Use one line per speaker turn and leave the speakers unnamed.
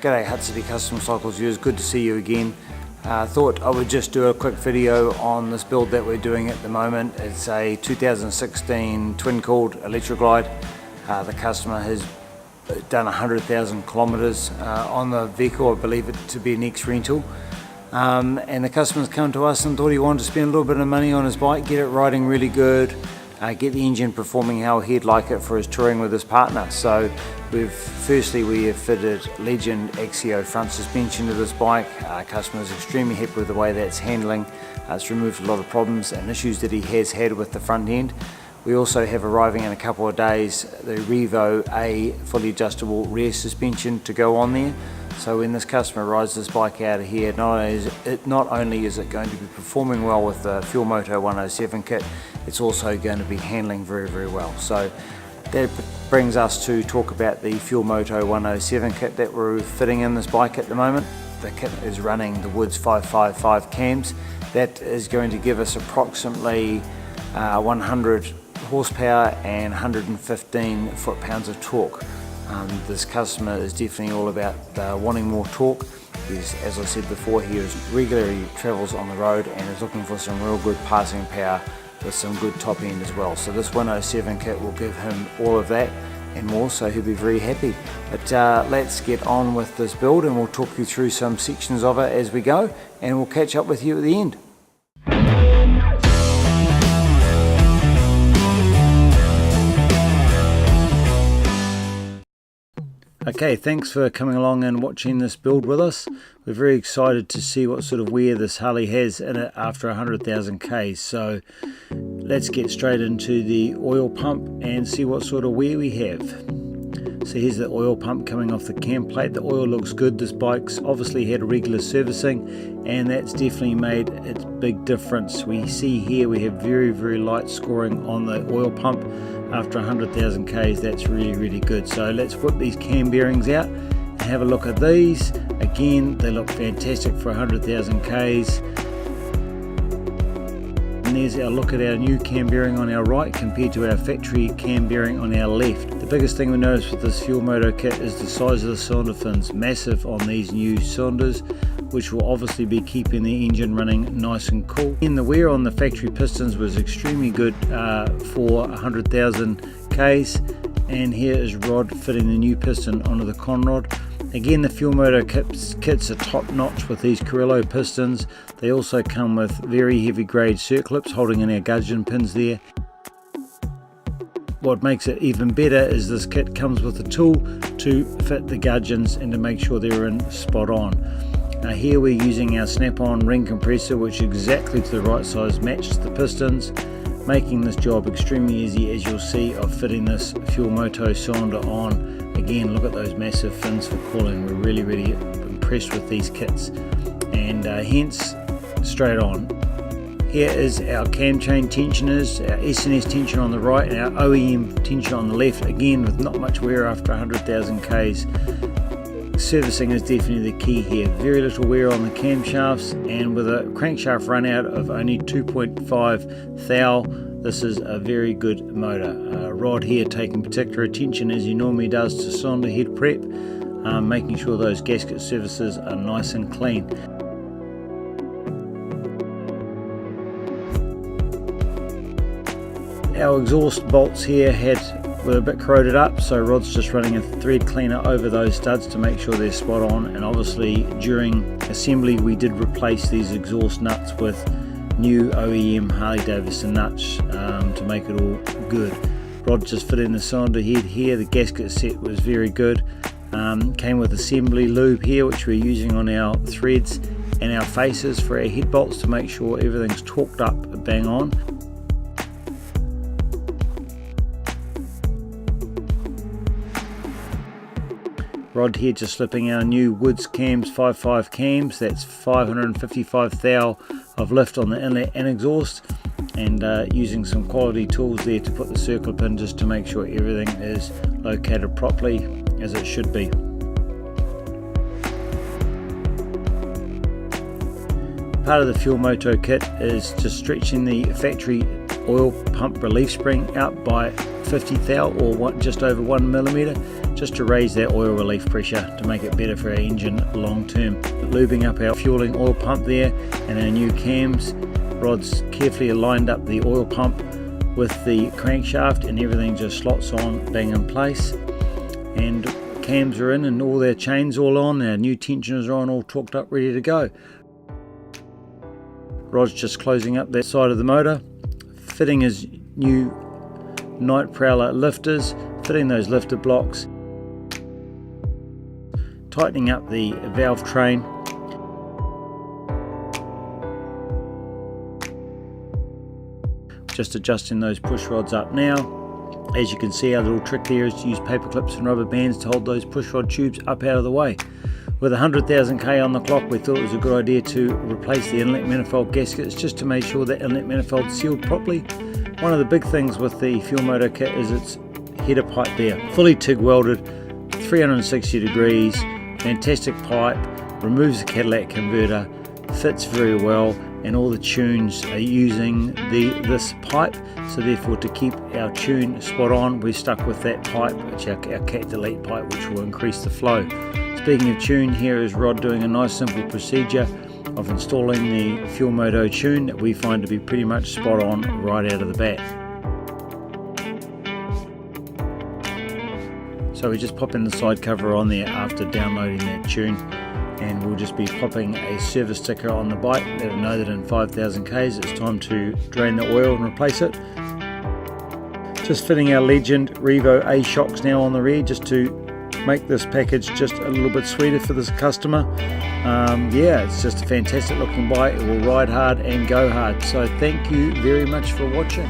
G'day Hutt City Custom Cycles viewers, good to see you again. Thought I would just do a quick video on this build that we're doing at the moment. It's a 2016 twin-cooled electric glide. The customer has done 100,000 kilometres on the vehicle. I believe it to be an ex-rental. And the customer's come to us and thought he wanted to spend a little bit of money on his bike, get it riding really good, get the engine performing how he'd like it for his touring with his partner. So we have fitted Legend Axio front suspension to this bike. Our customer is extremely happy with the way that's handling. It's removed a lot of problems and issues that he has had with the front end. We also have arriving in a couple of days the Revo A fully adjustable rear suspension to go on there. So when this customer rides this bike out of here, not only is it going to be performing well with the Fuel Moto 107 kit, it's also going to be handling very, very well. So that brings us to talk about the Fuel Moto 107 kit that we're fitting in this bike at the moment. The kit is running the Woods 555 cams. That is going to give us approximately 100 horsepower and 115 foot-pounds of torque. This customer is definitely all about wanting more torque. As I said before, he regularly travels on the road and is looking for some real good passing power with some good top end as well. So this 107 kit will give him all of that and more, so he'll be very happy. But let's get on with this build and we'll talk you through some sections of it as we go, and we'll catch up with you at the end. Okay, thanks for coming along and watching this build with us. We're very excited to see what sort of wear this Harley has in it after 100,000 Ks. So let's get straight into the oil pump and see what sort of wear we have. So here's the oil pump coming off the cam plate. The oil looks good. This bike's obviously had regular servicing and that's definitely made its big difference. We see here we have very, very light scoring on the oil pump. After 100,000 Ks, that's really, really good. So let's whip these cam bearings out and have a look at these. Again, they look fantastic for 100,000 Ks. And there's our look at our new cam bearing on our right compared to our factory cam bearing on our left. The biggest thing we notice with this Fuel Moto kit is the size of the cylinder fins. Massive on these new cylinders, which will obviously be keeping the engine running nice and cool. And the wear on the factory pistons was extremely good for 100,000 Ks. And here is Rod fitting the new piston onto the conrod. Again, the Fuel Moto kits are top notch with these Carrillo pistons. They also come with very heavy grade circlips holding in our gudgeon pins there. What makes it even better is this kit comes with a tool to fit the gudgeons and to make sure they're in spot on. Here we're using our snap-on ring compressor, which exactly to the right size matches the pistons, making this job extremely easy, as you'll see, of fitting this Fuel Moto cylinder on. Again, look at those massive fins for cooling. We're really, really impressed with these kits, and hence straight on. Here is our cam chain tensioners, our S&S tension on the right and our OEM tension on the left, again with not much wear after 100,000 Ks. Servicing is definitely the key here. Very little wear on the camshafts, and with a crankshaft run out of only 2.5 thou, this is a very good motor. Rod here taking particular attention, as he normally does, to cylinder head prep, making sure those gasket surfaces are nice and clean. Our exhaust bolts here were a bit corroded up, so Rod's just running a thread cleaner over those studs to make sure they're spot on. And obviously during assembly we did replace these exhaust nuts with new OEM Harley Davidson nuts to make it all good. Rod just fit in the cylinder head here. The gasket set was very good. Came with assembly lube here, which we're using on our threads and our faces for our head bolts to make sure everything's torqued up bang on. Rod here just slipping our new Woods cams 55 cams. That's 555 thou of lift on the inlet and exhaust, and using some quality tools there to put the circlip in just to make sure everything is located properly as it should be. Part of the Fuel Moto kit is just stretching the factory oil pump relief spring out by 50 thou or just over 1 millimeter, just to raise that oil relief pressure to make it better for our engine long term. Lubing up our fueling oil pump there and our new cams. Rod's carefully lined up the oil pump with the crankshaft and everything just slots on bang in place, and cams are in and all their chains all on, our new tensioners are on, all torqued up, ready to go. Rod's just closing up that side of the motor, fitting his new night prowler lifters, fitting those lifter blocks, tightening up the valve train, just adjusting those push rods up now. As you can see, our little trick there is to use paper clips and rubber bands to hold those push rod tubes up out of the way. With 100,000 k on the clock, we thought it was a good idea to replace the inlet manifold gaskets just to make sure that inlet manifold is sealed properly. One of the big things with the Fuel Moto kit is its header pipe there, fully TIG welded, 360 degrees, fantastic pipe, removes the catalytic converter, fits very well, and all the tunes are using this pipe, so therefore to keep our tune spot on, we're stuck with that pipe, which our cat delete pipe, which will increase the flow. Speaking of tune, here is Rod doing a nice simple procedure of installing the Fuel Moto tune that we find to be pretty much spot on right out of the bat. So we just pop in the side cover on there after downloading that tune, and we'll just be popping a service sticker on the bike, let it know that in 5,000 Ks it's time to drain the oil and replace it. Just fitting our Legend Revo A shocks now on the rear, just to make this package just a little bit sweeter for this customer. Yeah, it's just a fantastic looking bike. It will ride hard and go hard. So thank you very much for watching.